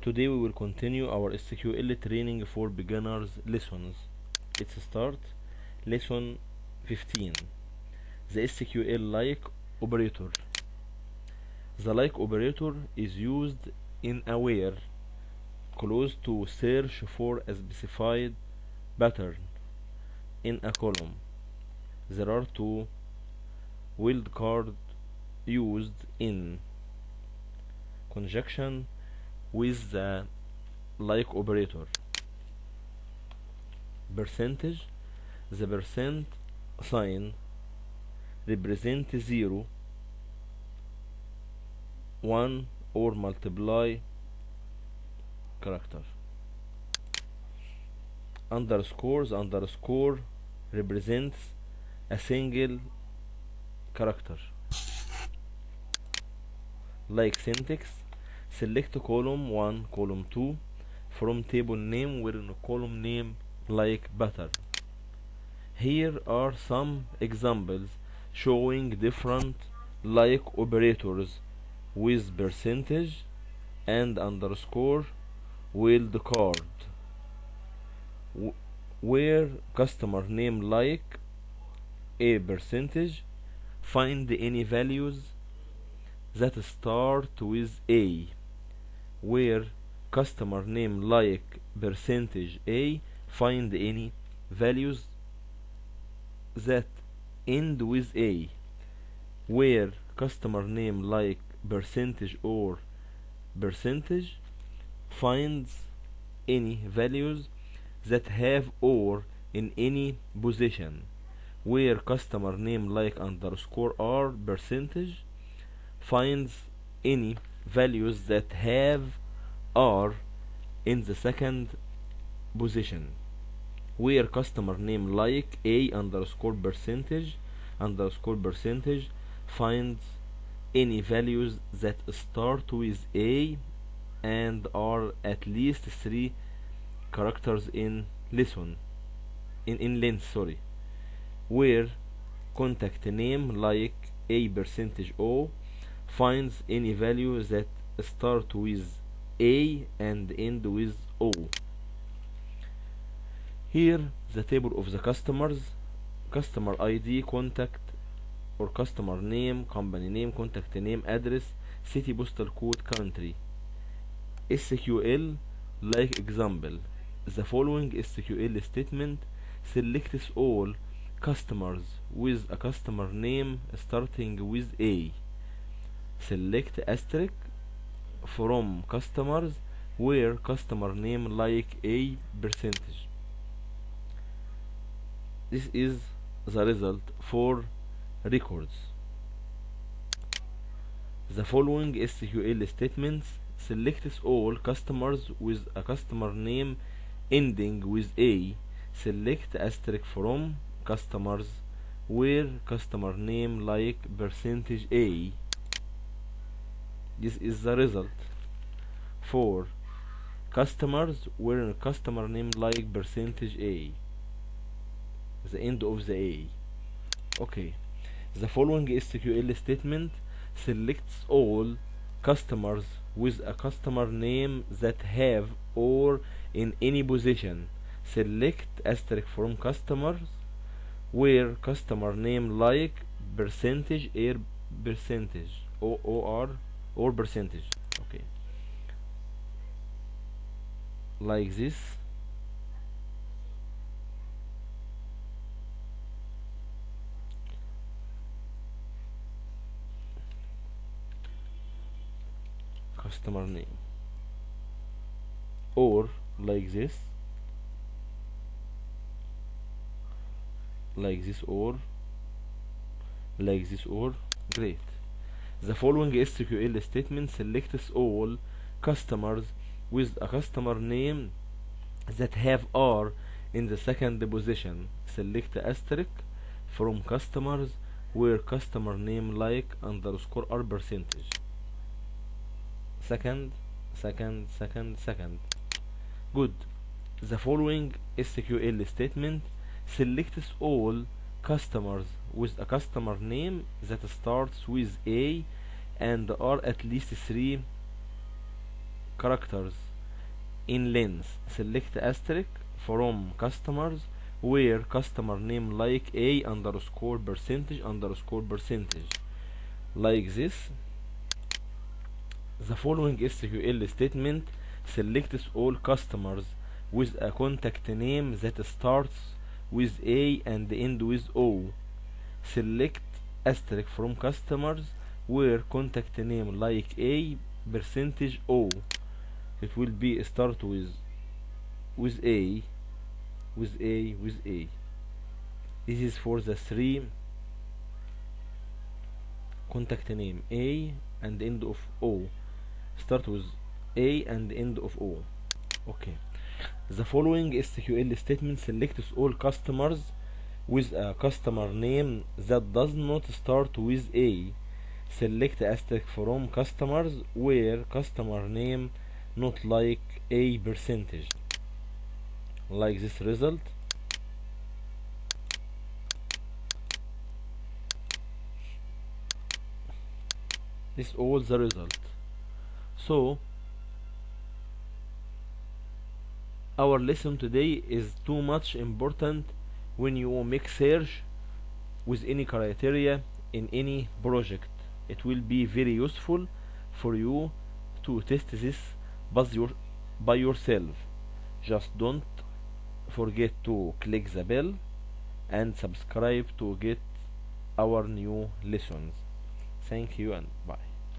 Today we will continue our SQL training for beginners lessons. Let's start lesson 15. The SQL like operator. The like operator is used in a where clause to search for a specified pattern in a column. There are two wildcards used in conjunction with the like operator. Percentage. The percent sign represents 0, 1 or multiply character. Underscore represents a single character. Like syntax, select column 1, column 2 from table name where in column name like pattern. Here are some examples showing different like operators with percentage and underscore wildcard. Where customer name like a percentage, find any values that start with A. Where customer name like percentage A, find any values that end with A. Where customer name like percentage or percentage, finds any values that have or in any position. Where customer name like underscore R percentage, finds any values that have R in the second position. Where customer name like A underscore percentage finds any values that start with A and are at least 3 characters in length. Where contact name like A percentage O finds any value that start with A and end with O. Here the table of the customers: customer ID, contact or customer name, company name, contact name, address, city, postal code, country. SQL like example. The following SQL statement selects all customers with a customer name starting with A. Select asterisk from customers where customer name like A percentage. This is the result for records. The following SQL statements selects all customers with a customer name ending with A. Select asterisk from customers where customer name like percentage A. This is the result for customers where customer name like percentage A. The end of the A. Okay. The following SQL statement selects all customers with a customer name that have or in any position. Select asterisk from customers where customer name like percentage or percentage or percentage. Okay. Like this. Customer name, or like this, or like this, or great. The following SQL statement selects all customers with a customer name that have R in the second position. Select asterisk from customers where customer name like underscore R percentage. Second. Good. The following SQL statement selects all customers with a customer name that starts with A and are at least 3 characters in length. Select asterisk from customers where customer name like a underscore percentage underscore percentage, like this. The following SQL statement selects all customers with a contact name that starts with A and end with O. Select asterisk from customers where contact name like A percentage O. It will be start with A, with A, with A. This is for the three contact name A and end of O. Start with A and end of O. Okay. The following SQL statement selects all customers with a customer name that does not start with A. Select asterisk from customers where customer name not like A percentage, like this result. This all the result. So our lesson today is too much important when you make search with any criteria in any project. It will be very useful for you to test this by yourself. Just don't forget to click the bell and subscribe to get our new lessons. Thank you and bye.